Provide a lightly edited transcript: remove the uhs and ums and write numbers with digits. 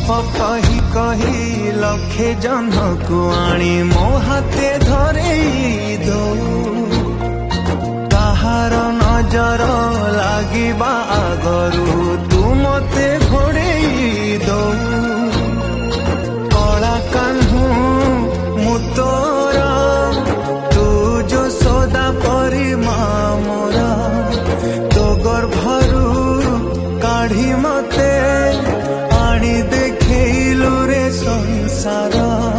कही कही लखे जन को आनी मो हाथे धरे दो कहार नजर लागिबा आगरू तू मते घोड़े दो कला कान्हू मु तोरा तू जो सदा परी मोरा तो गर्भरू काढ़ी मते आनी देखैलु रे संसार।